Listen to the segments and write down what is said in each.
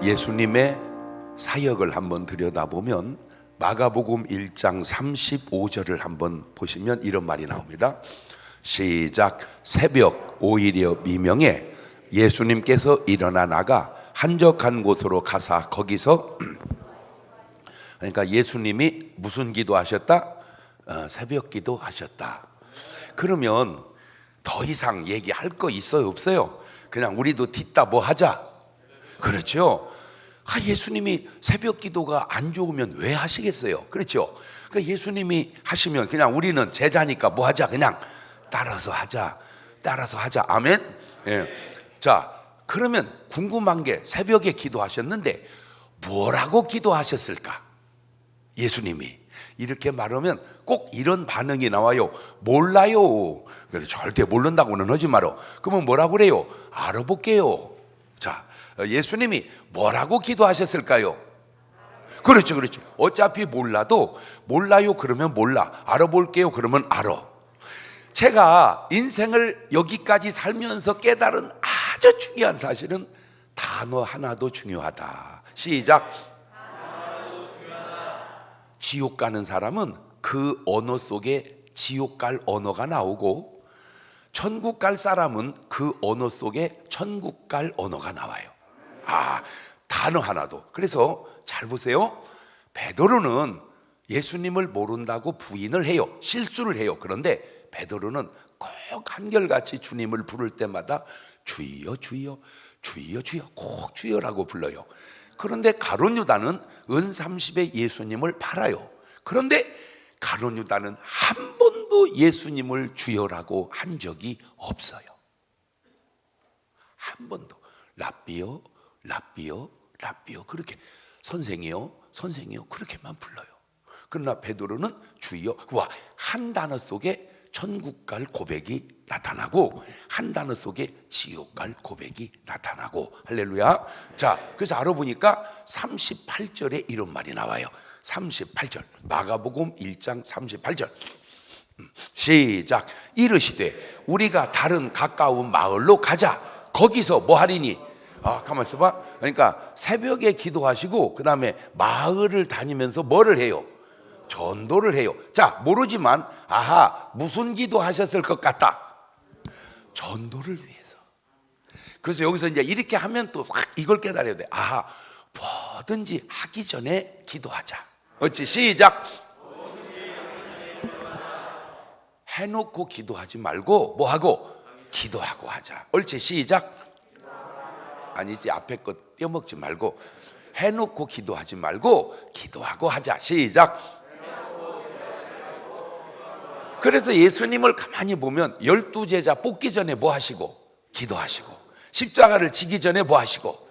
예수님의 사역을 한번 들여다보면 마가복음 1장 35절을 한번 보시면 이런 말이 나옵니다. 시작. 새벽 오히려 미명에 예수님께서 일어나 나가 한적한 곳으로 가사 거기서 그러니까 예수님이 무슨 기도하셨다? 새벽 기도하셨다. 그러면 더 이상 얘기할 거 있어요 없어요? 그냥 우리도 뒷다 뭐 하자. 그렇죠. 예수님이 새벽 기도가 안 좋으면 왜 하시겠어요? 그렇죠. 그러니까 예수님이 하시면 그냥 우리는 제자니까 뭐 하자. 그냥 따라서 하자. 따라서 하자. 아멘. 예. 자, 그러면 궁금한 게 새벽에 기도하셨는데 뭐라고 기도하셨을까? 예수님이 이렇게 말하면 꼭 이런 반응이 나와요. 몰라요. 그래 절대 모른다고는 하지 마라. 그러면 뭐라고 그래요? 알아볼게요. 자, 예수님이 뭐라고 기도하셨을까요? 그렇죠, 그렇죠. 어차피 몰라도 몰라요 그러면 몰라, 알아볼게요 그러면 알아. 제가 인생을 여기까지 살면서 깨달은 아주 중요한 사실은 단어 하나도 중요하다. 시작. 지옥 가는 사람은 그 언어 속에 지옥 갈 언어가 나오고, 천국 갈 사람은 그 언어 속에 천국 갈 언어가 나와요. 단어 하나도. 그래서 잘 보세요. 베드로는 예수님을 모른다고 부인을 해요. 실수를 해요. 그런데 베드로는 꼭 한결같이 주님을 부를 때마다 주여 주여 주여 주여 꼭 주여라고 불러요. 그런데 가룟 유다는 은 30에 예수님을 팔아요. 그런데 가룟 유다는 한 번도 예수님을 주여라고 한 적이 없어요. 한 번도. 랍비요 랍비요 랍비요 그렇게, 선생이요 선생이요 그렇게만 불러요. 그러나 베드로는 주여. 한 단어 속에 천국 갈 고백이 나타나고 한 단어 속에 지옥 갈 고백이 나타나고. 할렐루야. 자, 그래서 알아보니까 38절에 이런 말이 나와요. 38절 마가복음 1장 38절 시작. 이르시되 우리가 다른 가까운 마을로 가자. 거기서 뭐 하리니? 가만 있어봐. 그러니까 새벽에 기도하시고 그 다음에 마을을 다니면서 뭐를 해요? 전도를 해요. 자, 모르지만 무슨 기도하셨을 것 같다? 전도를 위해서. 그래서 여기서 이제 이렇게 하면 또 확 이걸 깨달아야 돼. 뭐든지 하기 전에 기도하자. 어찌? 시작. 해놓고 기도하지 말고 뭐하고? 기도하고 하자. 옳지. 시작. 아니지, 앞에 거 떼어먹지 말고 해놓고 기도하지 말고 기도하고 하자. 시작. 그래서 예수님을 가만히 보면 12제자 뽑기 전에 뭐 하시고? 기도하시고, 십자가를 지기 전에 뭐 하시고?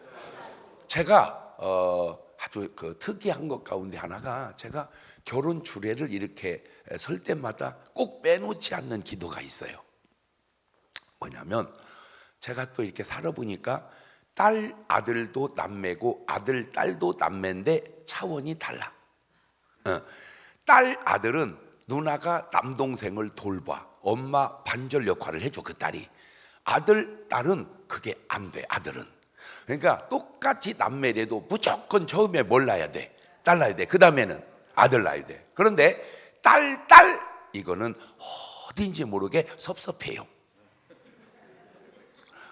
제가 아주 특이한 것 가운데 하나가, 제가 결혼 주례를 이렇게 설 때마다 꼭 빼놓지 않는 기도가 있어요. 뭐냐면 제가 또 이렇게 살아보니까 딸 아들도 남매고 아들 딸도 남매인데 차원이 달라. 딸 아들은 누나가 남동생을 돌봐, 엄마 반절 역할을 해줘, 그 딸이. 아들 딸은 그게 안 돼. 아들은 그러니까 똑같이 남매래도 무조건 처음에 뭘 낳아야 돼? 딸 낳아야 돼. 그 다음에는 아들 낳아야 돼. 그런데 딸 이거는 어딘지 모르게 섭섭해요.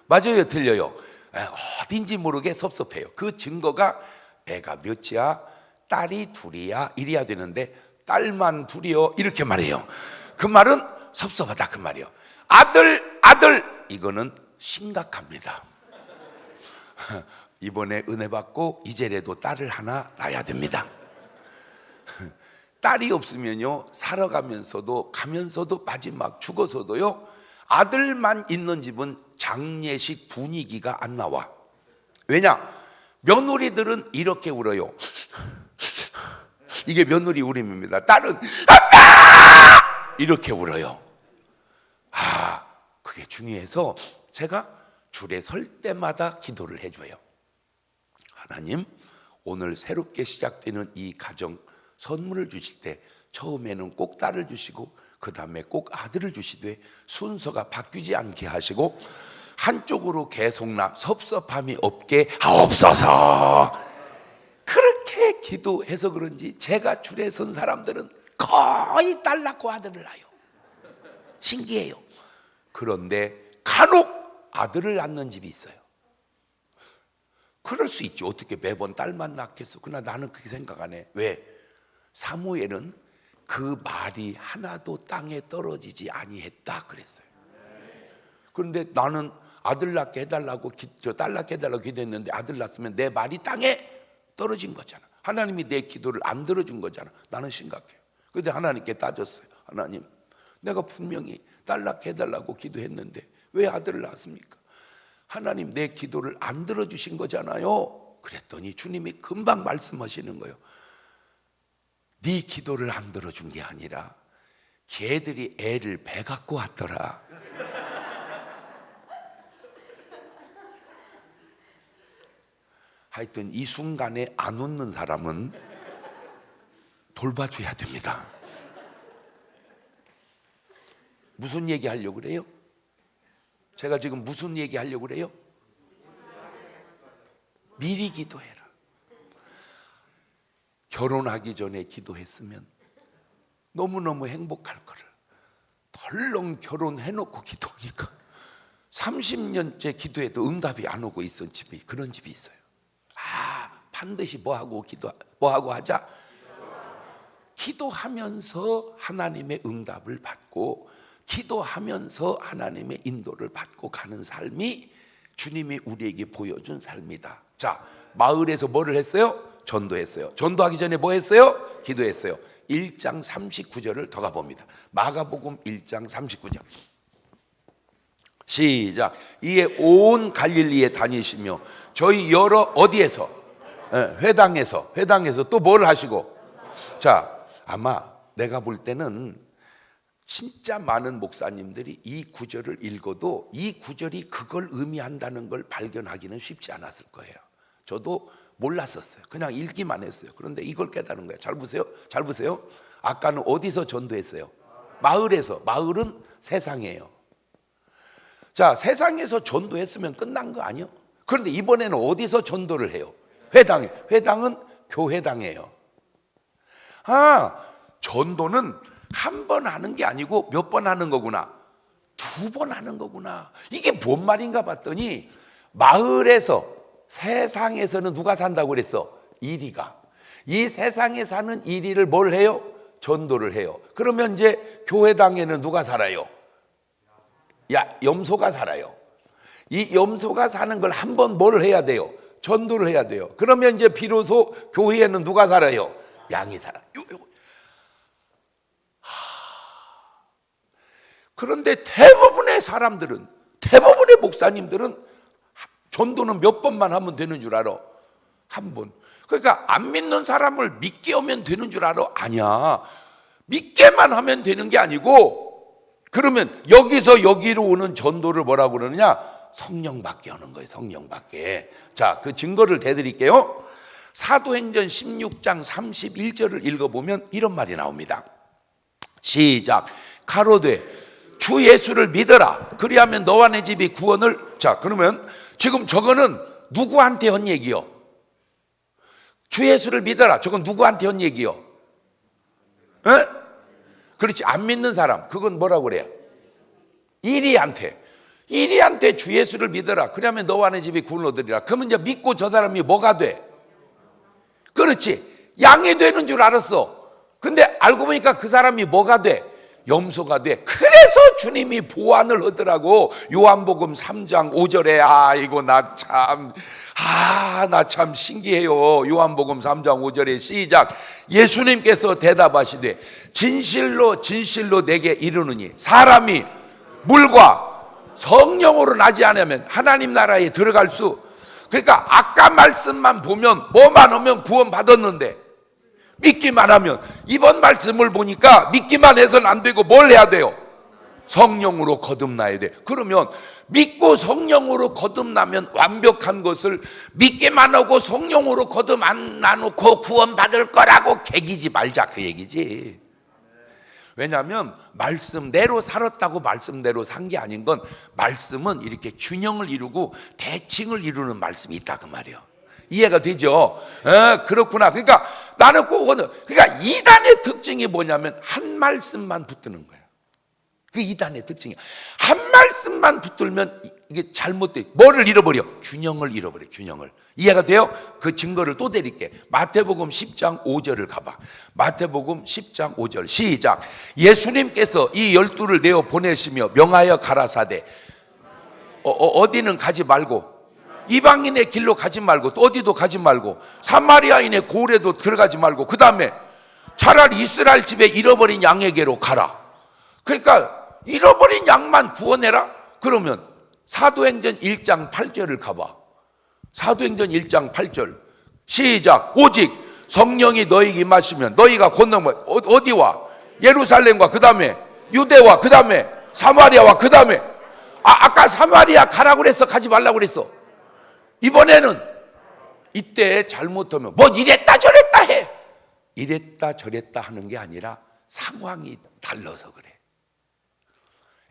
맞아요 틀려요? 어딘지 모르게 섭섭해요. 그 증거가 애가 몇이야? 딸이 둘이야? 이래야 되는데 딸만 둘이요 이렇게 말해요. 그 말은 섭섭하다 그 말이요. 아들 이거는 심각합니다. 이번에 은혜 받고 이제라도 딸을 하나 낳아야 됩니다. 딸이 없으면요, 살아가면서도 가면서도 마지막 죽어서도요, 아들만 있는 집은 장례식 분위기가 안 나와. 왜냐? 며느리들은 이렇게 울어요. 이게 며느리 울음입니다. 딸은 아빠! 이렇게 울어요. 그게 중요해서 제가 줄에 설 때마다 기도를 해줘요. 하나님, 오늘 새롭게 시작되는 이 가정 선물을 주실 때 처음에는 꼭 딸을 주시고 그 다음에 꼭 아들을 주시되 순서가 바뀌지 않게 하시고 한쪽으로 계속 섭섭함이 없게 하옵소서. 그렇게 기도해서 그런지 제가 줄에 선 사람들은 거의 딸 낳고 아들을 낳아요. 신기해요. 그런데 간혹 아들을 낳는 집이 있어요. 그럴 수 있죠. 어떻게 매번 딸만 낳겠어. 그러나 나는 그렇게 생각 안 해. 왜? 사무엘은 그 말이 하나도 땅에 떨어지지 아니했다 그랬어요. 그런데 나는 아들 낳게 해달라고 딸 낳게 해달라고 기도했는데 아들 낳았으면 내 말이 땅에 떨어진 거잖아. 하나님이 내 기도를 안 들어준 거잖아. 나는 심각해요. 그런데 하나님께 따졌어요. 하나님, 내가 분명히 딸 낳게 해달라고 기도했는데 왜 아들을 낳았습니까? 하나님, 내 기도를 안 들어주신 거잖아요. 그랬더니 주님이 금방 말씀하시는 거예요. 네 기도를 안 들어준 게 아니라 걔들이 애를 배 갖고 왔더라. 하여튼 이 순간에 안 웃는 사람은 돌봐줘야 됩니다. 무슨 얘기 하려고 그래요? 제가 지금 무슨 얘기 하려고 그래요? 미리 기도해라. 결혼하기 전에 기도했으면 너무너무 행복할 거를 덜렁 결혼해놓고 기도하니까 30년째 기도해도 응답이 안 오고 있던 집이, 그런 집이 있어요. 반드시 뭐하고 하자? 기도하면서 하나님의 응답을 받고 기도하면서 하나님의 인도를 받고 가는 삶이 주님이 우리에게 보여준 삶이다. 자, 마을에서 뭐를 했어요? 전도했어요. 전도하기 전에 뭐 했어요? 기도했어요. 1장 39절을 더 가봅니다. 마가복음 1장 39절 시작. 이에 온 갈릴리에 다니시며 저희 여러 어디에서? 회당에서 또 뭘 하시고? 자, 아마 내가 볼 때는 진짜 많은 목사님들이 이 구절을 읽어도 이 구절이 그걸 의미한다는 걸 발견하기는 쉽지 않았을 거예요. 저도 몰랐었어요. 그냥 읽기만 했어요. 그런데 이걸 깨달은 거예요. 잘 보세요. 아까는 어디서 전도했어요? 마을에서. 마을은 세상이에요. 자, 세상에서 전도했으면 끝난 거 아니에요? 그런데 이번에는 어디서 전도를 해요? 회당에. 회당은 교회당이에요. 전도는 한 번 하는 게 아니고 몇 번 하는 거구나. 2번 하는 거구나. 이게 뭔 말인가 봤더니 마을에서, 세상에서는 누가 산다고 그랬어? 이리가. 이 세상에 사는 이리를 뭘 해요? 전도를 해요. 그러면 이제 교회당에는 누가 살아요? 염소가 살아요. 이 염소가 사는 걸 한 번 뭘 해야 돼요? 전도를 해야 돼요. 그러면 이제 비로소 교회에는 누가 살아요? 양이 살아요. 그런데 대부분의 사람들은, 대부분의 목사님들은 전도는 몇 번만 하면 되는 줄 알아? 한 번. 그러니까 안 믿는 사람을 믿게 하면 되는 줄 알아? 아니야. 믿게만 하면 되는 게 아니고, 그러면 여기서 여기로 오는 전도를 뭐라고 그러느냐? 성령 받게 하는 거예요. 성령 받게. 자, 그 증거를 대드릴게요. 사도행전 16장 31절을 읽어보면 이런 말이 나옵니다. 시작. 가로되 주 예수를 믿어라. 그리하면 너와 내 집이 구원을. 자, 그러면 지금 저거는 누구한테 한 얘기요? 주 예수를 믿어라. 저건 누구한테 한 얘기요? 에? 그렇지. 안 믿는 사람. 그건 뭐라고 그래요? 이리한테 주 예수를 믿어라. 그러면 너와 내 집이 구원을 얻으리라. 그러면 이제 믿고 저 사람이 뭐가 돼? 그렇지. 양이 되는 줄 알았어. 근데 알고 보니까 그 사람이 뭐가 돼? 염소가 돼. 그래서 주님이 보완을 하더라고. 요한복음 3장 5절에 이거 나 참 신기해요. 요한복음 3장 5절에 시작. 예수님께서 대답하시되 진실로 진실로 내게 이르노니 사람이 물과 성령으로 나지 않으면 하나님 나라에 들어갈 수. 그러니까 아까 말씀만 보면 뭐만 하면 구원 받았는데 믿기만 하면, 이번 말씀을 보니까 믿기만 해서는 안 되고 뭘 해야 돼요? 성령으로 거듭나야 돼. 그러면 믿고 성령으로 거듭나면 완벽한 것을 믿기만 하고 성령으로 거듭 안 나놓고 구원 받을 거라고 개기지 말자, 그 얘기지. 왜냐하면 말씀대로 살았다고 말씀대로 산 게 아닌 건, 말씀은 이렇게 균형을 이루고 대칭을 이루는 말씀이 있다 그 말이에요. 이해가 되죠? 그렇구나. 그러니까 나는 그러니까 이단의 특징이 뭐냐면 한 말씀만 붙드는 거야. 그 이단의 특징이야. 한 말씀만 붙들면 이게 잘못돼. 뭐를 잃어버려? 균형을 잃어버려. 균형을. 이해가 돼요? 그 증거를 또 드릴게. 마태복음 10장 5절을 가봐. 마태복음 10장 5절 시작. 예수님께서 이 12를 내어 보내시며 명하여 가라사대 어디는 가지 말고, 이방인의 길로 가지 말고, 또 어디도 가지 말고, 사마리아인의 고래도 들어가지 말고, 그 다음에 차라리 이스라엘 집에 잃어버린 양에게로 가라. 그러니까 잃어버린 양만 구원해라? 그러면 사도행전 1장 8절을 가봐. 사도행전 1장 8절 시작. 오직 성령이 너희에게 임하시면 너희가 건너면 어디와? 예루살렘과 그 다음에 유대와 그 다음에 사마리아와 그 다음에 아까 사마리아 가라고 그랬어? 가지 말라고 그랬어? 이번에는 이때 잘못하면 뭐 이랬다 저랬다 해. 이랬다 저랬다 하는 게 아니라 상황이 달라서 그래.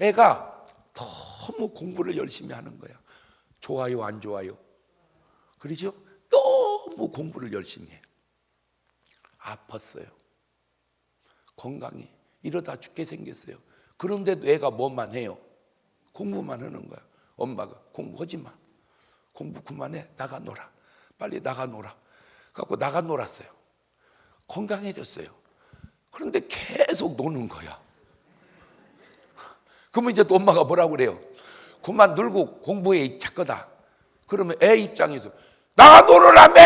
애가 너무 공부를 열심히 하는 거야. 좋아요 안 좋아요? 그러죠? 너무 공부를 열심히 해. 아팠어요. 건강이 이러다 죽게 생겼어요. 그런데도 애가 뭐만 해요? 공부만 하는 거야. 엄마가 공부하지 마. 공부 그만해. 나가 놀아. 빨리 나가 놀아. 그래갖고 나가 놀았어요. 건강해졌어요. 그런데 계속 노는 거야. 그러면 이제 또 엄마가 뭐라고 그래요? 그만 놀고 공부에 찰 거다. 그러면 애 입장에서 나가 놀으라며!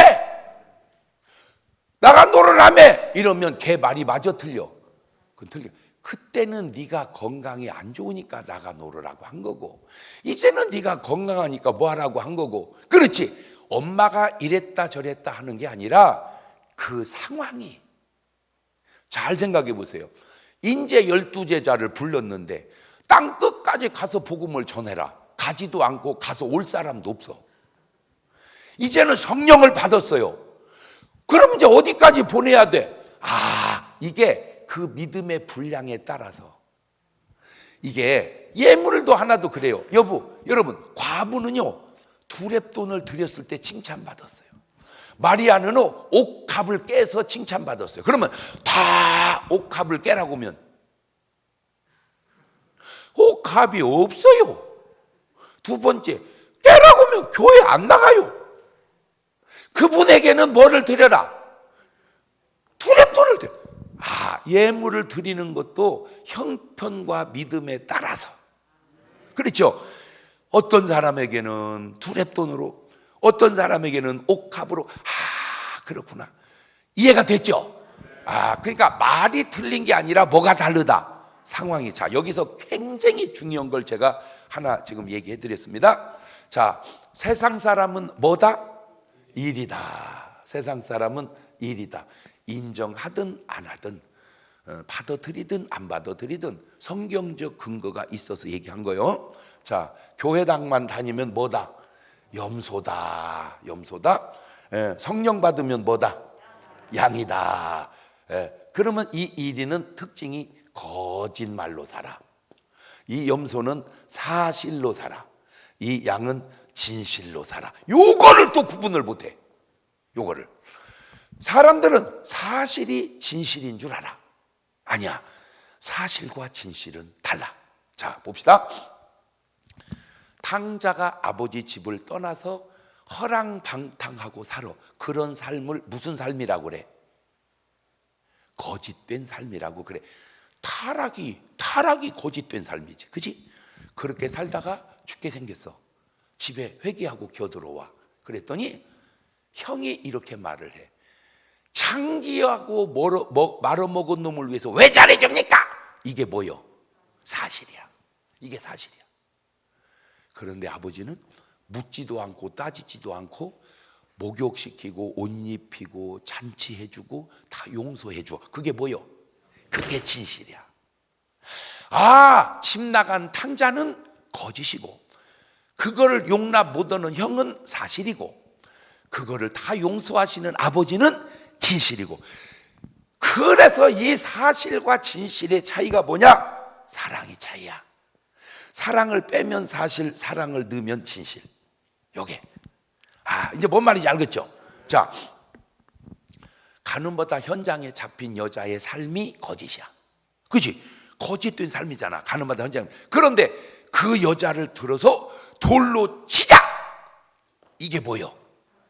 나가 놀으라며! 이러면 걔 말이 마저 틀려. 그건 틀려. 그때는 네가 건강이 안 좋으니까 나가 놀으라고 한 거고, 이제는 네가 건강하니까 뭐 하라고 한 거고. 그렇지. 엄마가 이랬다 저랬다 하는 게 아니라 그 상황이. 잘 생각해 보세요. 인제 12제자를 불렀는데 땅 끝까지 가서 복음을 전해라. 가지도 않고 가서 올 사람도 없어. 이제는 성령을 받았어요. 그럼 이제 어디까지 보내야 돼? 이게 그 믿음의 분량에 따라서. 이게 예물도 하나도 그래요. 여러분 과부는요 두렙돈을 드렸을 때 칭찬받았어요. 마리아는 옥합을 깨서 칭찬받았어요. 그러면 다 옥합을 깨라고 하면 옥합이 없어요. 두 번째, 깨라고 하면 교회 안 나가요. 그분에게는 뭐를 드려라? 두렙돈을 드려. 예물을 드리는 것도 형편과 믿음에 따라서. 그렇죠? 어떤 사람에게는 두렙돈으로, 어떤 사람에게는 옥합으로. 그렇구나. 이해가 됐죠? 그러니까 말이 틀린 게 아니라 뭐가 다르다? 상황이. 자, 여기서 굉장히 중요한 걸 제가 하나 지금 얘기해 드렸습니다. 자, 세상 사람은 뭐다? 일이다. 세상 사람은 일이다. 인정하든 안 하든, 받아들이든 안 받아들이든 성경적 근거가 있어서 얘기한 거예요. 자, 교회당만 다니면 뭐다? 염소다. 염소다. 성령 받으면 뭐다? 양이다. 그러면 이 일이는 특징이 거짓말로 살아. 이 염소는 사실로 살아. 이 양은 진실로 살아. 요거를 또 구분을 못해. 요거를. 사람들은 사실이 진실인 줄 알아. 아니야. 사실과 진실은 달라. 자, 봅시다. 탕자가 아버지 집을 떠나서 허랑방탕하고 살아. 그런 삶을 무슨 삶이라고 그래? 거짓된 삶이라고 그래. 타락이 거짓된 삶이지. 그지? 그렇게 살다가 죽게 생겼어. 집에 회개하고 겨들어와. 그랬더니 형이 이렇게 말을 해. 창기하고 말아먹은 놈을 위해서 왜 잘해줍니까? 이게 뭐요? 사실이야. 이게 사실이야. 그런데 아버지는 묻지도 않고 따지지도 않고 목욕시키고 옷 입히고 잔치해주고 다 용서해줘. 그게 뭐요? 그게 진실이야. 집 나간 탕자는 거짓이고, 그거를 용납 못하는 형은 사실이고, 그거를 다 용서하시는 아버지는 진실이고, 그 그래서 이 사실과 진실의 차이가 뭐냐? 사랑이 차이야. 사랑을 빼면 사실, 사랑을 넣으면 진실. 요게. 이제 뭔 말인지 알겠죠? 자, 간음보다 현장에 잡힌 여자의 삶이 거짓이야. 그치? 거짓된 삶이잖아. 간음보다 현장. 그런데 그 여자를 들어서 돌로 치자! 이게 뭐요?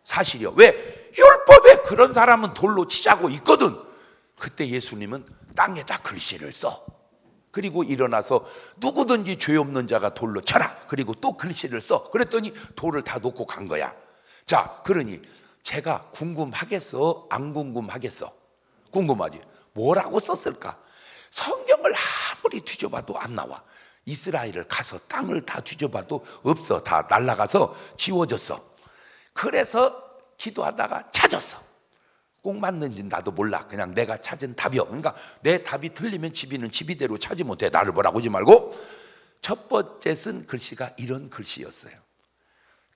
사실이요. 왜? 율법에 그런 사람은 돌로 치자고 있거든. 그때 예수님은 땅에다 글씨를 써. 그리고 일어나서 누구든지 죄 없는 자가 돌로 쳐라. 그리고 또 글씨를 써. 그랬더니 돌을 다 놓고 간 거야. 자, 그러니 제가 궁금하겠어? 안 궁금하겠어? 궁금하지? 뭐라고 썼을까? 성경을 아무리 뒤져봐도 안 나와. 이스라엘을 가서 땅을 다 뒤져봐도 없어. 다 날아가서 지워졌어. 그래서 기도하다가 찾았어. 꼭 맞는지 나도 몰라. 그냥 내가 찾은 답이요. 그러니까 내 답이 틀리면 지비는 지비대로 찾지 못해. 나를 뭐라고 하지 말고. 첫 번째 쓴 글씨가 이런 글씨였어요.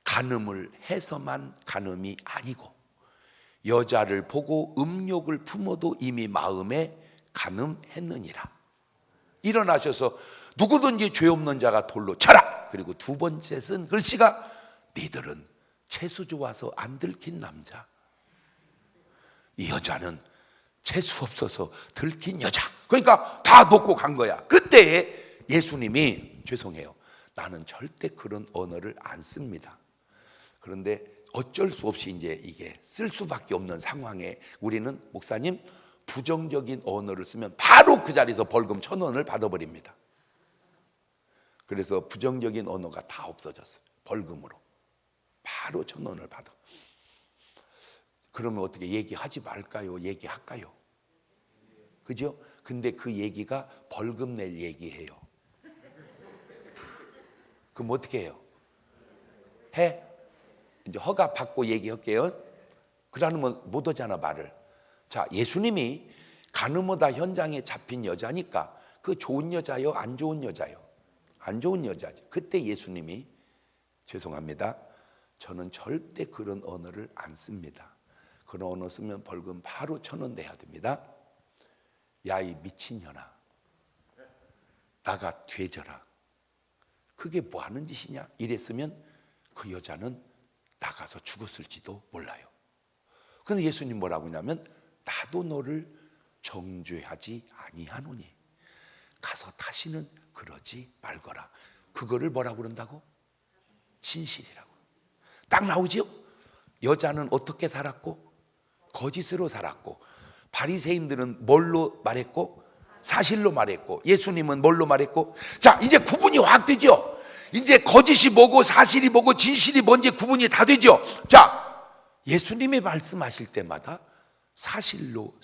간음을 해서만 간음이 아니고 여자를 보고 음욕을 품어도 이미 마음에 간음했느니라. 일어나셔서 누구든지 죄 없는 자가 돌로 쳐라. 그리고 두 번째 쓴 글씨가 니들은 재수 좋아서 안 들킨 남자. 이 여자는 재수 없어서 들킨 여자. 그러니까 다 놓고 간 거야. 그때 예수님이 죄송해요. 나는 절대 그런 언어를 안 씁니다. 그런데 어쩔 수 없이 이제 이게 쓸 수밖에 없는 상황에 우리는 목사님 부정적인 언어를 쓰면 바로 그 자리에서 벌금 1,000원을 받아버립니다. 그래서 부정적인 언어가 다 없어졌어요. 벌금으로. 바로 1,000원을 받아. 그러면 어떻게 얘기하지 말까요? 얘기할까요? 그죠? 근데 그 얘기가 벌금 낼 얘기예요. 그럼 어떻게 해요? 해? 이제 허가 받고 얘기할게요. 그러면 못 하잖아, 말을. 자, 예수님이 간음하다 현장에 잡힌 여자니까 그 좋은 여자요? 안 좋은 여자요? 안 좋은 여자죠. 그때 예수님이 죄송합니다. 저는 절대 그런 언어를 안 씁니다. 그런 언어 쓰면 벌금 바로 1,000원 내야 됩니다. 야, 이 미친년아. 나가 되져라. 그게 뭐 하는 짓이냐? 이랬으면 그 여자는 나가서 죽었을지도 몰라요. 근데 예수님 뭐라고 하냐면 나도 너를 정죄하지 아니하노니 가서 다시는 그러지 말거라. 그거를 뭐라고 그런다고? 진실이라고. 딱 나오지요? 여자는 어떻게 살았고? 거짓으로 살았고, 바리새인들은 뭘로 말했고? 사실로 말했고, 예수님은 뭘로 말했고? 자, 이제 구분이 확 되죠? 이제 거짓이 뭐고 사실이 뭐고 진실이 뭔지 구분이 다 되죠? 자, 예수님이 말씀하실 때마다 사실로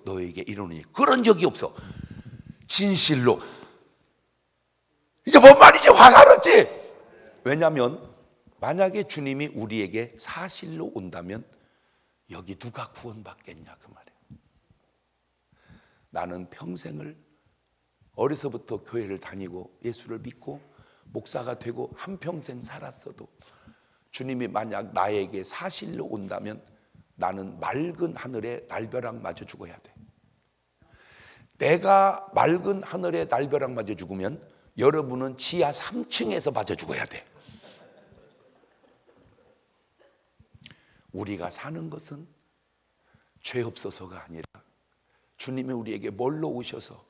너에게 이르노니 그런 적이 없어. 진실로. 이제 뭔 말인지 화가 났지? 왜냐하면 만약에 주님이 우리에게 사실로 온다면 여기 누가 구원받겠냐 그 말이에요. 나는 평생을 어려서부터 교회를 다니고 예수를 믿고 목사가 되고 한평생 살았어도 주님이 만약 나에게 사실로 온다면 나는 맑은 하늘에 날벼락 맞아 죽어야 돼. 내가 맑은 하늘에 날벼락 맞아 죽으면 여러분은 지하 3층에서 맞아 죽어야 돼. 우리가 사는 것은 죄 없어서가 아니라 주님이 우리에게 뭘로 오셔서?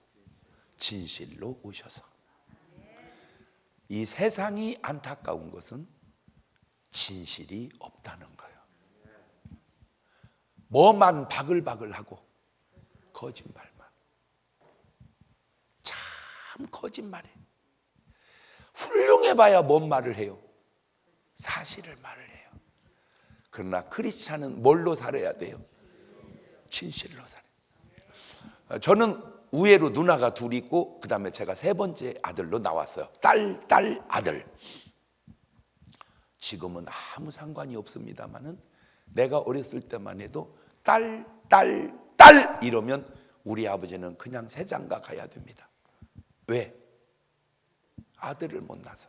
진실로 오셔서. 이 세상이 안타까운 것은 진실이 없다는 거예요. 뭐만 바글바글하고 거짓말만. 참 거짓말해. 훌륭해봐야 뭔 말을 해요? 사실을 말을 해요. 그러나 크리스찬은 뭘로 살아야 돼요? 진실로 살아요. 저는 우애로 누나가 둘이 있고 그 다음에 제가 세 번째 아들로 나왔어요. 딸, 아들. 지금은 아무 상관이 없습니다만은 내가 어렸을 때만 해도 딸 이러면 우리 아버지는 그냥 새장가 가야 됩니다. 왜? 아들을 못 낳아서.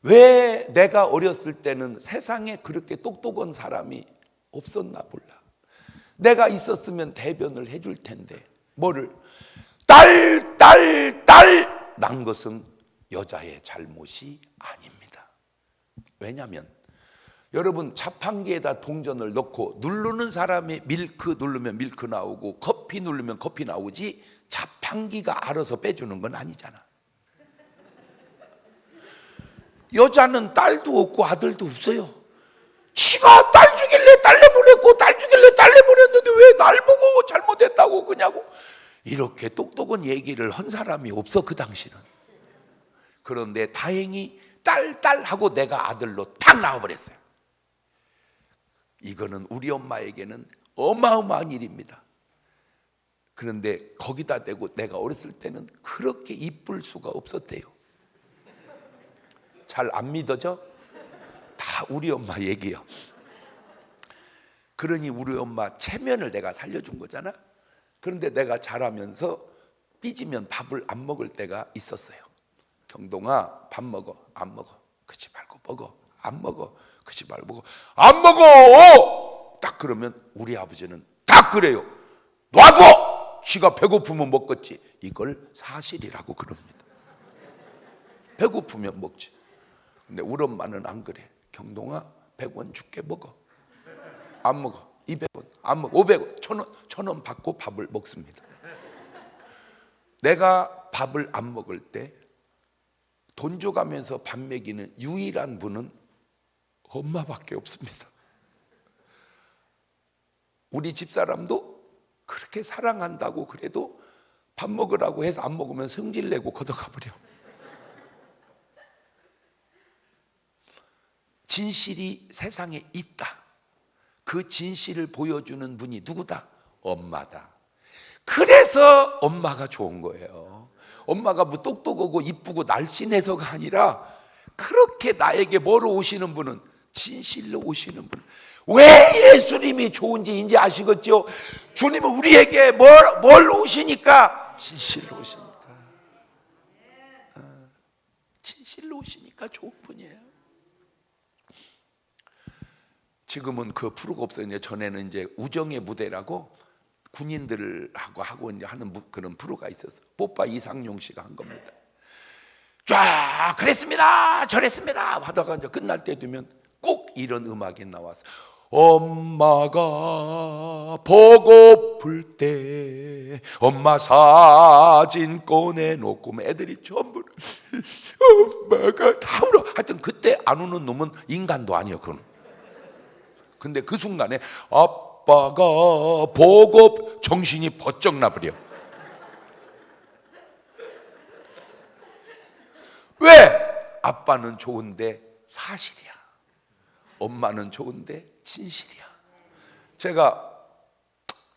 왜 내가 어렸을 때는 세상에 그렇게 똑똑한 사람이 없었나 몰라. 내가 있었으면 대변을 해줄 텐데 뭐를? 딸 난 것은 여자의 잘못이 아닙니다. 왜냐하면 여러분, 자판기에다 동전을 넣고 누르는 사람이 밀크 누르면 밀크 나오고 커피 누르면 커피 나오지, 자판기가 알아서 빼주는 건 아니잖아. 여자는 딸도 없고 아들도 없어요. 지가 딸 주길래 딸내 보냈고 딸 주길래 딸내 보냈는데 왜 날 보고 잘못했다고 그냐고. 이렇게 똑똑한 얘기를 한 사람이 없어, 그 당시는. 그런데 다행히 딸 하고 내가 아들로 탁 나와버렸어요. 이거는 우리 엄마에게는 어마어마한 일입니다. 그런데 거기다 대고 내가 어렸을 때는 그렇게 이쁠 수가 없었대요. 잘 안 믿어져? 다 우리 엄마 얘기요. 그러니 우리 엄마 체면을 내가 살려준 거잖아. 그런데 내가 자라면서 삐지면 밥을 안 먹을 때가 있었어요. 경동아, 밥 먹어. 안 먹어. 그치 말고 먹어. 안 먹어. 그치 말고 먹어. 안 먹어. 딱 그러면 우리 아버지는 딱 그래요. 놔둬. 지가 배고프면 먹겠지. 이걸 사실이라고 그럽니다. 배고프면 먹지. 근데 우리 엄마는 안 그래. 경동아, 100원 줄게, 먹어. 안 먹어. 200원 안 먹어. 500원 1000원 받고 밥을 먹습니다. 내가 밥을 안 먹을 때 돈 줘가면서 밥 먹이는 유일한 분은 엄마밖에 없습니다. 우리 집사람도 그렇게 사랑한다고 그래도 밥 먹으라고 해서 안 먹으면 성질내고 걷어가버려. 진실이 세상에 있다. 그 진실을 보여주는 분이 누구다? 엄마다. 그래서 엄마가 좋은 거예요. 엄마가 뭐 똑똑하고 이쁘고 날씬해서가 아니라 그렇게 나에게 뭐로 오시는 분은 진실로 오시는 분. 왜 예수님이 좋은지 이제 아시겠죠? 주님은 우리에게 뭘 오시니까? 진실로 오시니까. 진실로 오시니까 좋은 분이에요. 지금은 그 프로가 없어요. 전에는 이제 우정의 무대라고 군인들하고 하고 이제 하는 그런 프로가 있었어요. 뽀빠 이상용 씨가 한 겁니다. 쫙 그랬습니다, 저랬습니다 하다가 이제 끝날 때 되면 꼭 이런 음악이 나왔어요. 엄마가 보고플 때 엄마 사진 꺼내놓고 애들이 전부 엄마가 다 울어. 하여튼 그때 안 우는 놈은 인간도 아니에요. 그건. 근데 그 순간에 아빠가 보고 정신이 번쩍 나버려. 왜? 아빠는 좋은데 사실이야. 엄마는 좋은데 진실이야. 제가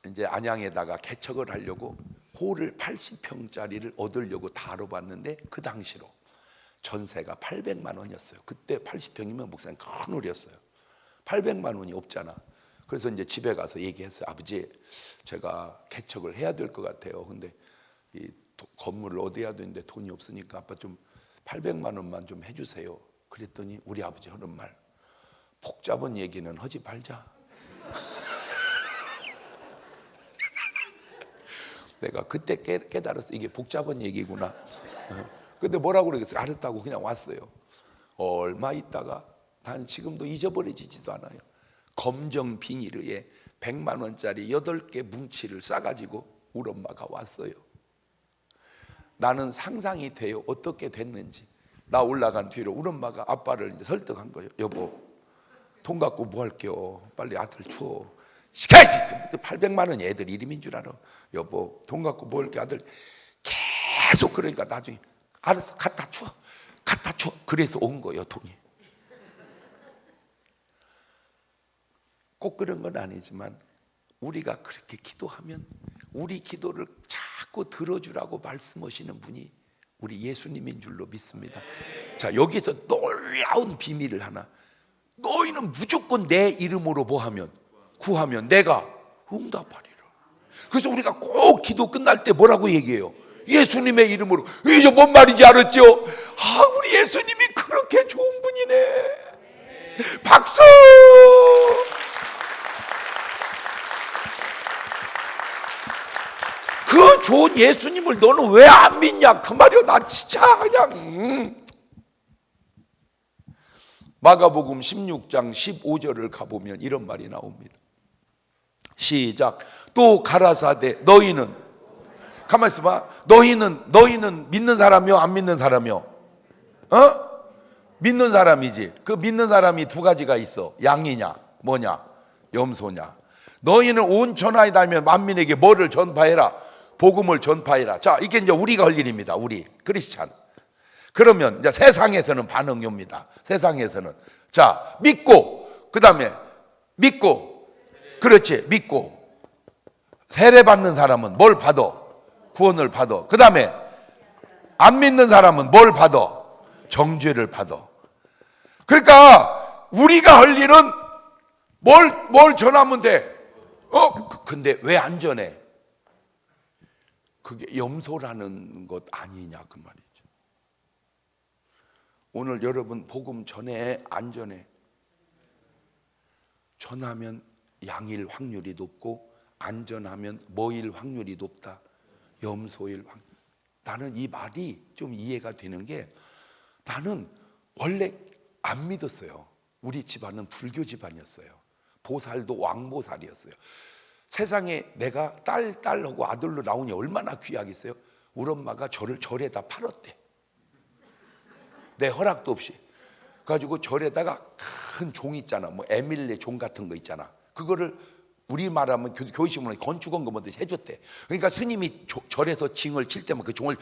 이제 안양에다가 개척을 하려고 홀을 80평짜리를 얻으려고 다 알아봤는데 그 당시로 전세가 800만 원이었어요. 그때 80평이면 목사님 큰 홀이었어요. 800만 원이 없잖아. 그래서 이제 집에 가서 얘기했어요. 아버지, 제가 개척을 해야 될 것 같아요. 근데 이 건물을 얻어야 되는데 돈이 없으니까 아빠 좀 800만 원만 좀 해주세요. 그랬더니 우리 아버지 하는 말, 복잡한 얘기는 하지 말자. 내가 그때 깨달았어. 이게 복잡한 얘기구나. 근데 뭐라고 그러겠어요? 알았다고 그냥 왔어요. 얼마 있다가 난 지금도 잊어버리지도 않아요. 검정 비닐에 100만 원짜리 8개 뭉치를 싸가지고 우리 엄마가 왔어요. 나는 상상이 돼요. 어떻게 됐는지. 나 올라간 뒤로 우리 엄마가 아빠를 이제 설득한 거예요. 여보, 돈 갖고 뭐 할게요. 빨리 아들 줘. 시켜야지. 800만 원이 애들 이름인 줄 알아. 여보, 돈 갖고 뭐 할게. 아들. 계속 그러니까 나중에 알았어, 갖다 줘. 갖다 줘. 그래서 온 거예요, 돈이. 꼭 그런 건 아니지만 우리가 그렇게 기도하면 우리 기도를 자꾸 들어주라고 말씀하시는 분이 우리 예수님인 줄로 믿습니다. 자, 여기서 놀라운 비밀을 하나. 너희는 무조건 내 이름으로 뭐 하면? 구하면 내가 응답하리라. 그래서 우리가 꼭 기도 끝날 때 뭐라고 얘기해요? 예수님의 이름으로. 이게 뭔 말인지 알았죠? 아, 우리 예수님이 그렇게 좋은 분이네. 박수! 좋은 예수님을 너는 왜 안 믿냐 그 말이요. 나 진짜 그냥. 마가복음 16장 15절을 가보면 이런 말이 나옵니다. 시작. 또 가라사대 너희는, 가만히 있어봐. 너희는 믿는 사람이요 안 믿는 사람이요? 믿는 사람이지. 그 믿는 사람이 두 가지가 있어. 양이냐 뭐냐 염소냐. 너희는 온 천하에 다니면 만민에게 뭐를 전파해라? 복음을 전파해라. 자, 이게 이제 우리가 할 일입니다. 우리 크리스찬. 그러면 이제 세상에서는 반응이 옵니다. 세상에서는 자, 믿고, 그 다음에 믿고, 그렇지, 믿고 세례 받는 사람은 뭘 받아? 구원을 받아. 그 다음에 안 믿는 사람은 뭘 받아? 정죄를 받아. 그러니까 우리가 할 일은 뭘 전하면 돼? 근데 왜 안 전해? 그게 염소라는 것 아니냐 그 말이죠. 오늘 여러분 복음 전해 안 전해? 전하면 양일 확률이 높고 안 전하면 뭐일 확률이 높다? 염소일 확률. 나는 이 말이 좀 이해가 되는 게, 나는 원래 안 믿었어요. 우리 집안은 불교 집안이었어요. 보살도 왕보살이었어요. 세상에 내가 딸하고 아들로 나오니 얼마나 귀하겠어요? 우리 엄마가 저를 절에다 팔았대. 내 허락도 없이. 가지고 절에다가 큰 종 있잖아. 뭐 에밀레 종 같은 거 있잖아. 그거를 우리 말하면 교회식으로 건축원 거뭐듯이 해줬대. 그러니까 스님이 절에서 징을 칠 때만 그 종을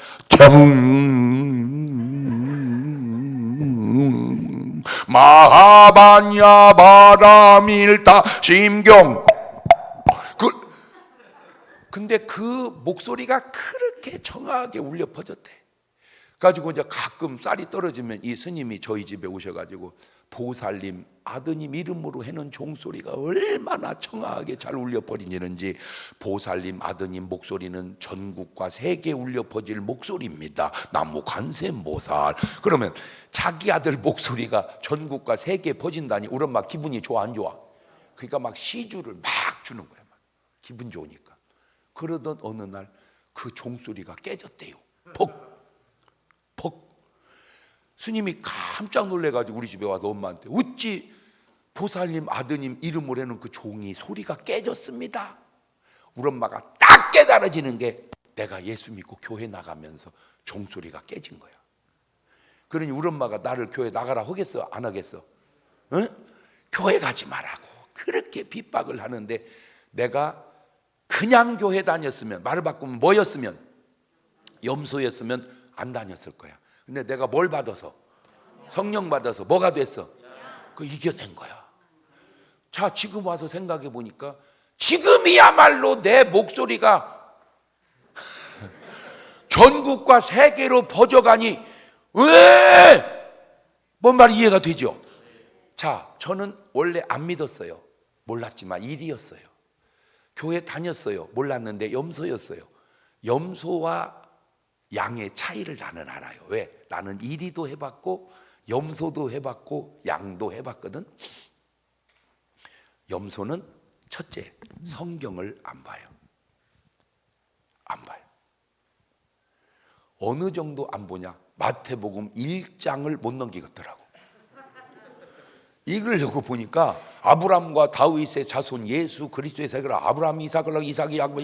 마하반야 바라밀타 심경. 근데 그 목소리가 그렇게 청아하게 울려 퍼졌대. 가지고 이제 가끔 쌀이 떨어지면 이 스님이 저희 집에 오셔가지고 보살님 아드님 이름으로 해는 종소리가 얼마나 청아하게 잘 울려 퍼지는지, 보살님 아드님 목소리는 전국과 세계에 울려 퍼질 목소리입니다. 나무 관세음보살. 그러면 자기 아들 목소리가 전국과 세계에 퍼진다니 우리 엄마 기분이 좋아 안 좋아? 그러니까 막 시주를 막 주는 거야. 막 기분 좋으니까. 그러던 어느 날 그 종소리가 깨졌대요. 퍽. 스님이 깜짝 놀래가지고 우리 집에 와서 엄마한테 어찌 보살님 아드님 이름으로 해놓은 그 종이 소리가 깨졌습니다. 우리 엄마가 딱 깨달아지는 게 내가 예수 믿고 교회 나가면서 종소리가 깨진 거야. 그러니 우리 엄마가 나를 교회 나가라 하겠어 안 하겠어? 응? 교회 가지 말라고 그렇게 핍박을 하는데, 내가 그냥 교회 다녔으면, 말을 바꾸면 뭐였으면, 염소였으면 안 다녔을 거야. 근데 내가 뭘 받아서? 성령 받아서 뭐가 됐어? 그 이겨낸 거야. 자, 지금 와서 생각해 보니까 지금이야말로 내 목소리가 전국과 세계로 퍼져가니 왜? 뭔 말이 이해가 되죠? 자, 저는 원래 안 믿었어요. 몰랐지만 일이었어요. 교회 다녔어요. 몰랐는데 염소였어요. 염소와 양의 차이를 나는 알아요. 왜? 나는 이리도 해봤고 염소도 해봤고 양도 해봤거든. 염소는 첫째, 성경을 안 봐요. 안 봐요. 어느 정도 안 보냐? 마태복음 1장을 못 넘기겠더라고. 읽으려고 보니까 아브람과 다윗의 자손 예수 그리스도의 세계라, 아브람 이삭을 이삭이 야곱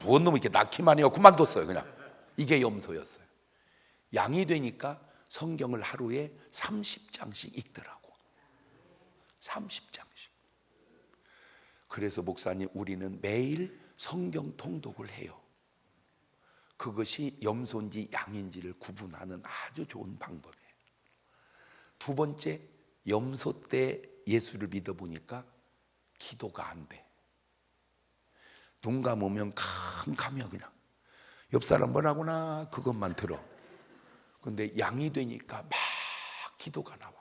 뭔 놈이 이렇게 낳기만 해요. 그만뒀어요 그냥. 이게 염소였어요. 양이 되니까 성경을 하루에 30장씩 읽더라고. 30장씩. 그래서 목사님 우리는 매일 성경 통독을 해요. 그것이 염소인지 양인지를 구분하는 아주 좋은 방법이에요. 두 번째, 염소 때 예수를 믿어보니까 기도가 안 돼. 눈 감으면 캄캄해 그냥. 옆 사람 뭐라구나 그것만 들어. 근데 양이 되니까 막 기도가 나와.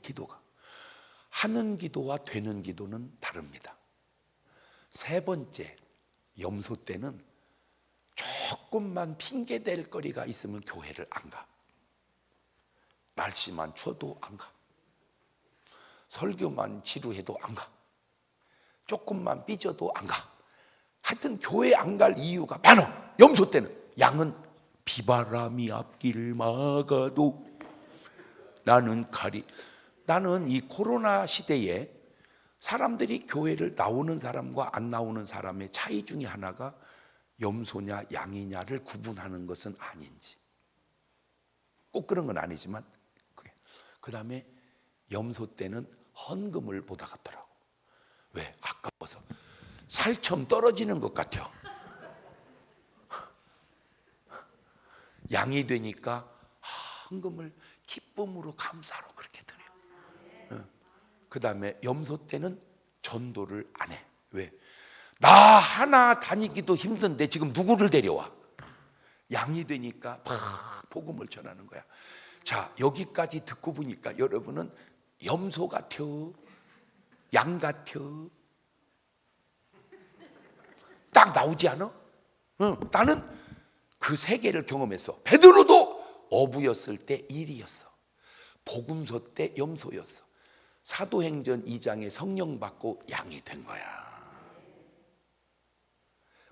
기도가. 하는 기도와 되는 기도는 다릅니다. 세 번째, 염소 때는 조금만 핑계댈 거리가 있으면 교회를 안 가. 날씨만 추워도 안 가. 설교만 지루해도 안 가. 조금만 삐져도 안 가. 하여튼 교회 안 갈 이유가 많아. 염소 때는. 양은 비바람이 앞길 막아도 나는 가리. 나는 이 코로나 시대에 사람들이 교회를 나오는 사람과 안 나오는 사람의 차이 중에 하나가 염소냐 양이냐를 구분하는 것은 아닌지, 꼭 그런 건 아니지만, 그 다음에 염소 때는 헌금을 보다 같더라고. 왜? 아까워서 살처럼 떨어지는 것 같아. 양이 되니까 헌금을 기쁨으로 감사로 그렇게 드려요. 그 다음에 염소 때는 전도를 안 해. 왜? 나 하나 다니기도 힘든데 지금 누구를 데려와? 양이 되니까 막 복음을 전하는 거야. 자, 여기까지 듣고 보니까 여러분은 염소 같아? 양 같아? 딱 나오지 않아? 나는 그 세 개를 경험했어. 베드로도 어부였을 때 일이었어. 복음서 때 염소였어. 사도행전 2장에 성령 받고 양이 된 거야.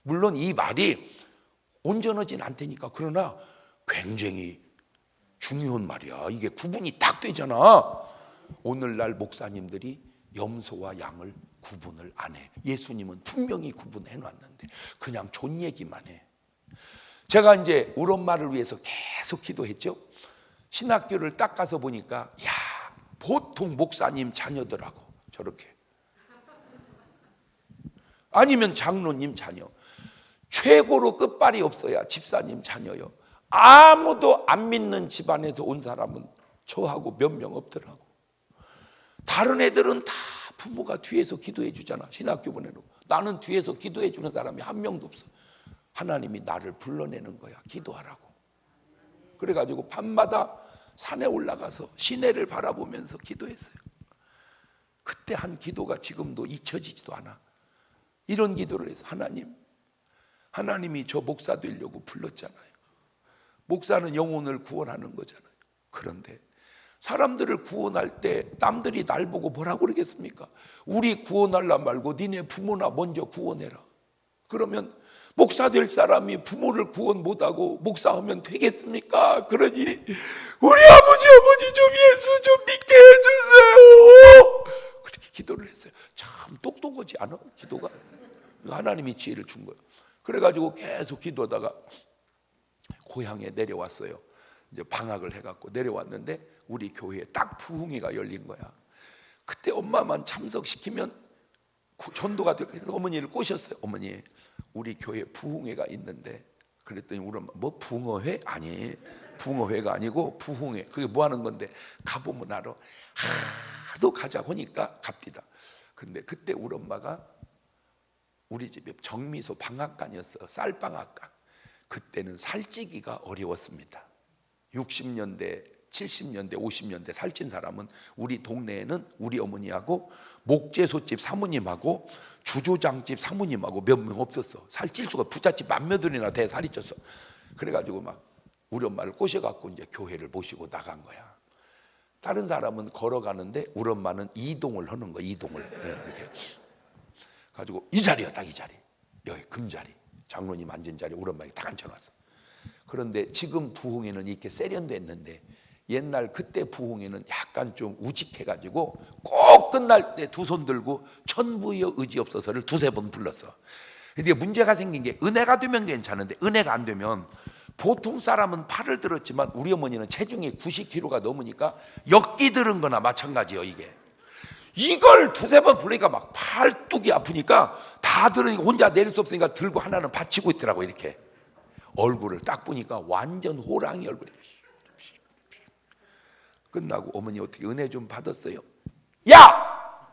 물론 이 말이 온전하진 않다니까. 그러나 굉장히 중요한 말이야. 이게 구분이 딱 되잖아. 오늘날 목사님들이 염소와 양을 구분을 안 해. 예수님은 분명히 구분해 놨는데 그냥 존 얘기만 해. 제가 이제 우리 엄마를 위해서 계속 기도했죠. 신학교를 딱 가서 보니까 야, 보통 목사님 자녀더라고. 저렇게. 아니면 장로님 자녀. 최고로 끝발이 없어야 집사님 자녀요. 아무도 안 믿는 집안에서 온 사람은 저하고 몇 명 없더라고. 다른 애들은 다 부모가 뒤에서 기도해 주잖아. 신학교 보내놓고. 나는 뒤에서 기도해 주는 사람이 한 명도 없어. 하나님이 나를 불러내는 거야. 기도하라고. 그래가지고 밤마다 산에 올라가서 시내를 바라보면서 기도했어요. 그때 한 기도가 지금도 잊혀지지도 않아. 이런 기도를 해서 하나님이 저 목사 되려고 불렀잖아요. 목사는 영혼을 구원하는 거잖아요. 그런데 사람들을 구원할 때 남들이 날 보고 뭐라고 그러겠습니까? 우리 구원하려 말고 니네 부모나 먼저 구원해라. 그러면 목사 될 사람이 부모를 구원 못하고 목사하면 되겠습니까? 그러니 우리 아버지 좀 예수 좀 믿게 해주세요. 그렇게 기도를 했어요. 참 똑똑하지 않아? 기도가. 하나님이 지혜를 준 거예요. 그래가지고 계속 기도하다가 고향에 내려왔어요. 이제 방학을 해갖고 내려왔는데 우리 교회에 딱 부흥회가 열린 거야. 그때 엄마만 참석시키면 전도가 되고 해서 어머니를 꼬셨어요. 어머니, 우리 교회 부흥회가 있는데. 그랬더니 우리 엄마, 뭐 붕어회? 아니, 붕어회가 아니고 부흥회. 그게 뭐 하는 건데? 가보면 알아. 하도 가자고 하니까 갑디다. 근데 그때 우리 엄마가 우리 집에 정미소 방앗간이었어. 쌀방앗간. 그때는 살찌기가 어려웠습니다. 60년대, 70년대, 50년대 살찐 사람은 우리 동네에는 우리 어머니하고 목재소집 사모님하고 주조장집 사모님하고 몇 명 없었어. 살찔 수가 부잣집 맏며느리나 돼 살이 쪘어. 그래가지고 막 우리 엄마를 꼬셔갖고 이제 교회를 모시고 나간 거야. 다른 사람은 걸어가는데 우리 엄마는 이동을 하는 거야. 이동을. 네, 이렇게 가지고 이 자리야, 딱 이 자리. 여기 금자리. 장로님 앉은 자리 우리 엄마에게 다 앉혀놨어. 그런데 지금 부흥회는 이렇게 세련됐는데 옛날 그때 부흥회는 약간 좀 우직해가지고 꼭 끝날 때 두 손 들고 천부여 의지없어서를 두세 번 불렀어. 근데 문제가 생긴 게 은혜가 되면 괜찮은데 은혜가 안 되면 보통 사람은 팔을 들었지만 우리 어머니는 체중이 90kg가 넘으니까 역기 들은 거나 마찬가지예요. 이걸 두세 번 부르니까 막 팔뚝이 아프니까 다 들으니까 혼자 내릴 수 없으니까 들고 하나는 받치고 있더라고. 이렇게 얼굴을 딱 보니까 완전 호랑이 얼굴이. 끝나고 어머니 어떻게 은혜 좀 받았어요? 야!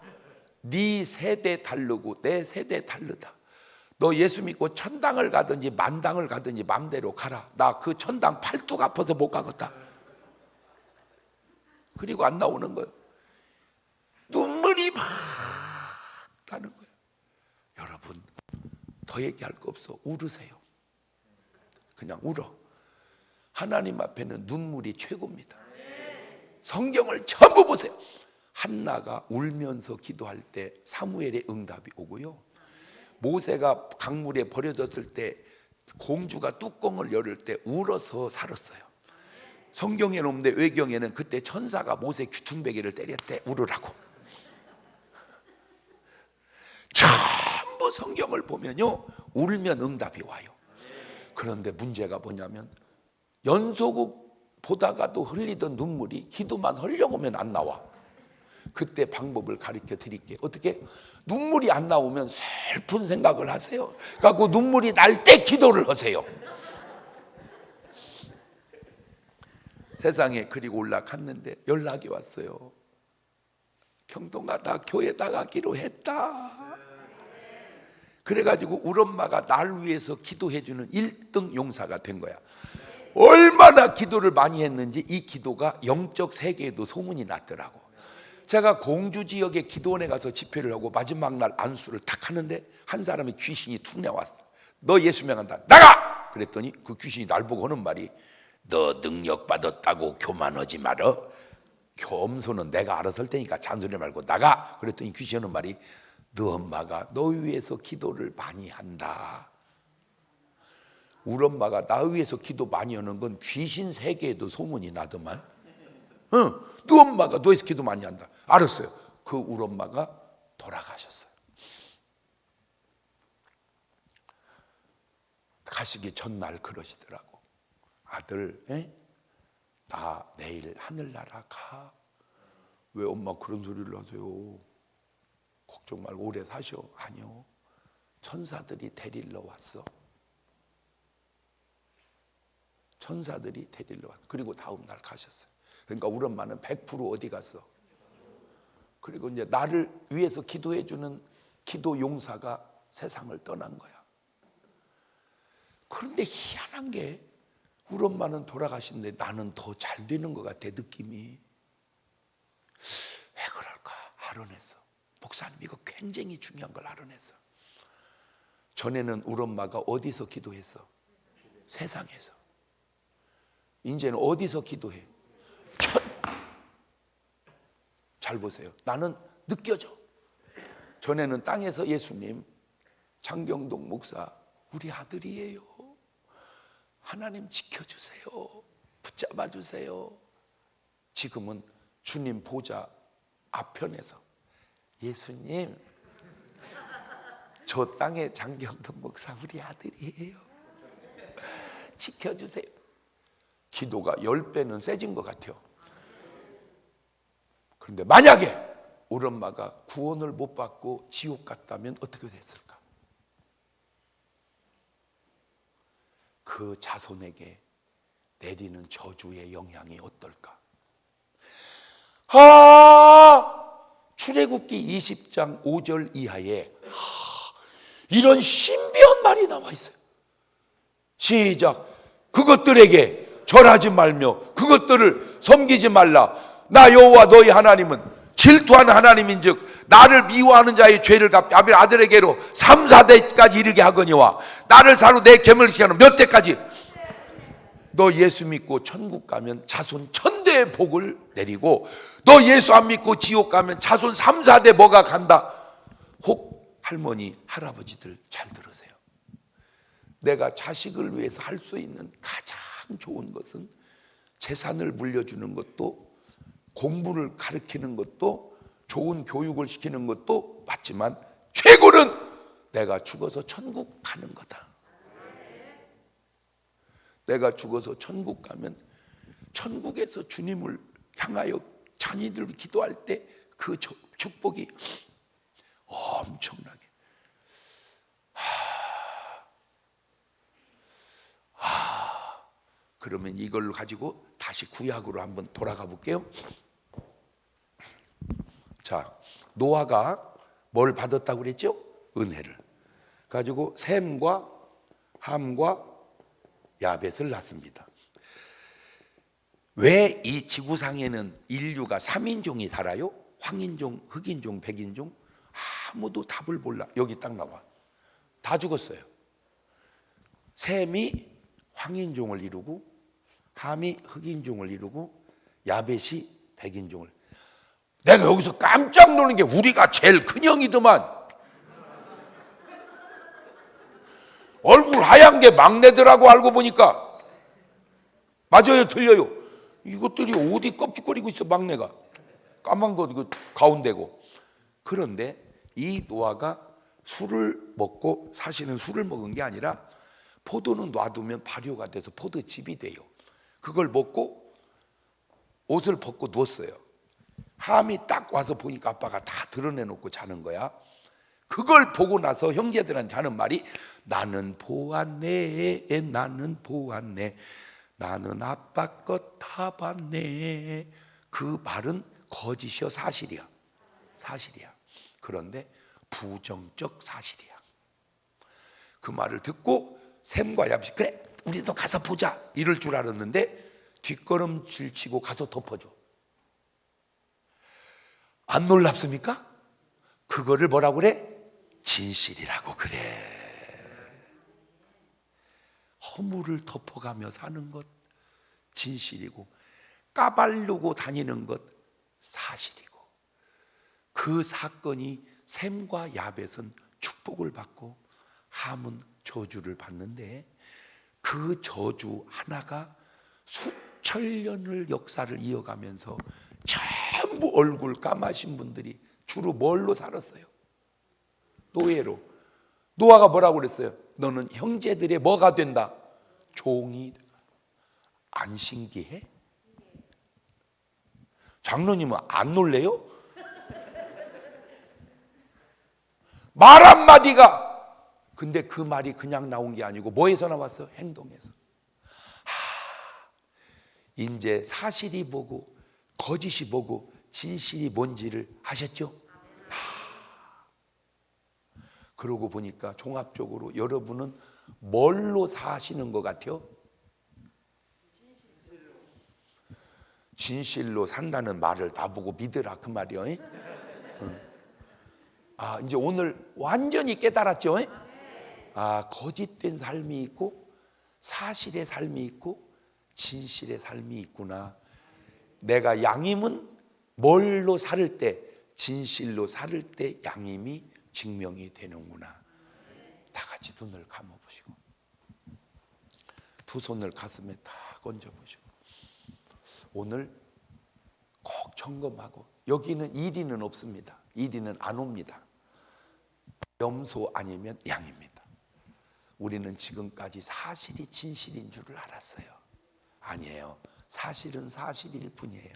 네 세대 다르고 내 세대 다르다. 너 예수 믿고 천당을 가든지 만당을 가든지 맘대로 가라. 나 그 천당 팔뚝 아파서 못 가겠다. 그리고 안 나오는 거예요. 눈물이 막 나는 거예요. 여러분, 더 얘기할 거 없어. 울으세요. 그냥 울어. 하나님 앞에는 눈물이 최고입니다. 성경을 전부 보세요. 한나가 울면서 기도할 때 사무엘의 응답이 오고요. 모세가 강물에 버려졌을 때 공주가 뚜껑을 열을 때 울어서 살았어요. 성경에는 없는데 외경에는 그때 천사가 모세 귀퉁배기를 때렸대, 울으라고. 전부 성경을 보면요, 울면 응답이 와요. 그런데 문제가 뭐냐면 연소국 보다가도 흘리던 눈물이 기도만 하려고 하면 안 나와. 그때 방법을 가르쳐 드릴게요. 어떻게? 눈물이 안 나오면 슬픈 생각을 하세요. 그래갖고 눈물이 날 때 기도를 하세요. 세상에 그리고 올라갔는데 연락이 왔어요. 경동아, 나 교회 나가기로 했다. 그래가지고 우리 엄마가 날 위해서 기도해주는 1등 용사가 된 거야. 얼마나 기도를 많이 했는지 이 기도가 영적 세계에도 소문이 났더라고. 제가 공주 지역의 기도원에 가서 집회를 하고 마지막 날 안수를 탁 하는데 한 사람의 귀신이 툭 나왔어. 너 예수 명한다, 나가! 그랬더니 그 귀신이 날 보고 하는 말이, 너 능력 받았다고 교만하지 말어. 겸손은 내가 알아서 할 테니까 잔소리 말고 나가. 그랬더니 귀신이 하는 말이, 너 엄마가 너 위해서 기도를 많이 한다. 우리 엄마가 나 위해서 기도 많이 하는 건 귀신 세계에도 소문이 나더만. 응, 너 엄마가 너 위해서 기도 많이 한다. 알았어요. 그 우리 엄마가 돌아가셨어요. 가시기 전날 그러시더라고. 아들, 나 내일 하늘나라 가. 왜 엄마 그런 소리를 하세요? 걱정 말고 오래 사셔. 아니요, 천사들이 데리러 왔어. 천사들이 데리러 왔어. 그리고 다음 날 가셨어요. 그러니까 우리 엄마는 100% 어디 갔어? 그리고 이제 나를 위해서 기도해 주는 기도 용사가 세상을 떠난 거야. 그런데 희한한 게 우리 엄마는 돌아가시는데 나는 더 잘 되는 것 같아, 느낌이. 왜 그럴까? 알아냈어. 목사님, 이거 굉장히 중요한 걸 알아냈어. 전에는 우리 엄마가 어디서 기도했어? 세상에서. 이제는 어디서 기도해? 잘 보세요. 나는 느껴져. 전에는 땅에서 예수님, 장경동 목사 우리 아들이에요. 하나님 지켜주세요. 붙잡아 주세요. 지금은 주님 보좌 앞편에서, 예수님, 저 땅의 장경동 목사 우리 아들이에요. 지켜주세요. 기도가 10배는 세진 것 같아요. 그런데 만약에 우리 엄마가 구원을 못 받고 지옥 갔다면 어떻게 됐을까? 그 자손에게 내리는 저주의 영향이 어떨까? 출애굽기 20장 5절 이하에 이런 신비한 말이 나와 있어요. 시작. 그것들에게 절하지 말며 그것들을 섬기지 말라. 나 여호와 너희 하나님은 질투하는 하나님인즉 나를 미워하는 자의 죄를 갚게 아들에게로 3, 4대까지 이르게 하거니와 나를 사로 내 계명을 지키는 몇 대까지? 너 예수 믿고 천국 가면 자손 1000대의 복을 내리고, 너 예수 안 믿고 지옥 가면 자손 3, 4대 뭐가 간다. 혹 할머니 할아버지들 잘 들으세요. 내가 자식을 위해서 할 수 있는 가장 좋은 것은 재산을 물려주는 것도, 공부를 가르치는 것도, 좋은 교육을 시키는 것도 맞지만 최고는 내가 죽어서 천국 가는 거다. 내가 죽어서 천국 가면 천국에서 주님을 향하여 자녀들 기도할 때 그 축복이 엄청나게. 그러면 이걸 가지고 다시 구약으로 한번 돌아가 볼게요. 자, 노아가 뭘 받았다고 그랬죠? 은혜를 가지고 셈과 함과 야벳을 낳습니다. 왜 이 지구상에는 인류가 3인종이 살아요? 황인종, 흑인종, 백인종? 아무도 답을 몰라. 여기 딱 나와. 다 죽었어요. 셈이 황인종을 이루고, 함이 흑인종을 이루고, 야벳이 백인종을. 내가 여기서 깜짝 놀란 게 우리가 제일 큰 형이더만. 얼굴 하얀 게 막내더라고. 알고 보니까. 맞아요, 틀려요? 이것들이 어디 껍질거리고 있어. 막내가 까만 거 이거 가운데고. 그런데 이 노아가 술을 먹고, 사실은 술을 먹은 게 아니라 포도는 놔두면 발효가 돼서 포도즙이 돼요. 그걸 먹고 옷을 벗고 누웠어요. 함이 딱 와서 보니까 아빠가 다 드러내놓고 자는 거야. 그걸 보고 나서 형제들한테 하는 말이, 나는 보았네, 나는 보았네, 나는 아빠 것 다 봤네. 그 말은 거짓이요, 사실이야? 사실이야. 그런데 부정적 사실이야. 그 말을 듣고 샘과 야벳이, 그래 우리도 가서 보자 이럴 줄 알았는데 뒷걸음질 치고 가서 덮어줘. 안 놀랍습니까? 그거를 뭐라고 그래? 진실이라고 그래. 허물을 덮어가며 사는 것 진실이고, 까발르고 다니는 것 사실이고, 그 사건이 샘과 야벳은 축복을 받고 함은 저주를 받는데, 그 저주 하나가 수천 년을 역사를 이어가면서 전부 얼굴 까마신 분들이 주로 뭘로 살았어요? 노예로. 노아가 뭐라고 그랬어요? 너는 형제들의 뭐가 된다? 종이. 안 신기해? 장로님은 안 놀래요? 말 한마디가, 근데 그 말이 그냥 나온 게 아니고 뭐에서 나왔어? 행동에서. 이제 사실이 뭐고 거짓이 뭐고 진실이 뭔지를 아셨죠? 그러고 보니까 종합적으로 여러분은 뭘로 사시는 것 같아요? 진실로 산다는 말을 나보고 믿으라 그 말이요. 이제 오늘 완전히 깨달았죠? 거짓된 삶이 있고 사실의 삶이 있고 진실의 삶이 있구나. 내가 양임은 뭘로 살을 때, 진실로 살을 때 양임이 증명이 되는구나. 다 같이 눈을 감아보시고 두 손을 가슴에 다 얹어보시고 오늘 꼭 점검하고, 여기는 1위는 없습니다. 1위는 안 옵니다. 염소 아니면 양입니다. 우리는 지금까지 사실이 진실인 줄을 알았어요. 아니에요. 사실은 사실일 뿐이에요.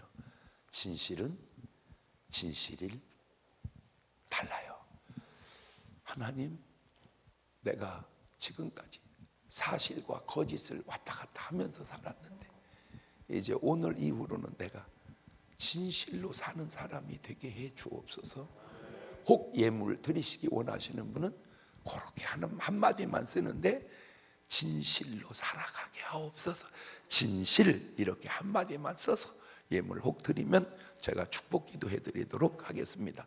진실은 진실일 달라요. 하나님, 내가 지금까지 사실과 거짓을 왔다 갔다 하면서 살았는데 이제 오늘 이후로는 내가 진실로 사는 사람이 되게 해 주옵소서. 혹 예물 드리시기 원하시는 분은 그렇게 하는 한마디만 쓰는데 진실로 살아가게 하옵소서. 진실 이렇게 한마디만 써서 예물 혹 드리면 제가 축복 기도해 드리도록 하겠습니다.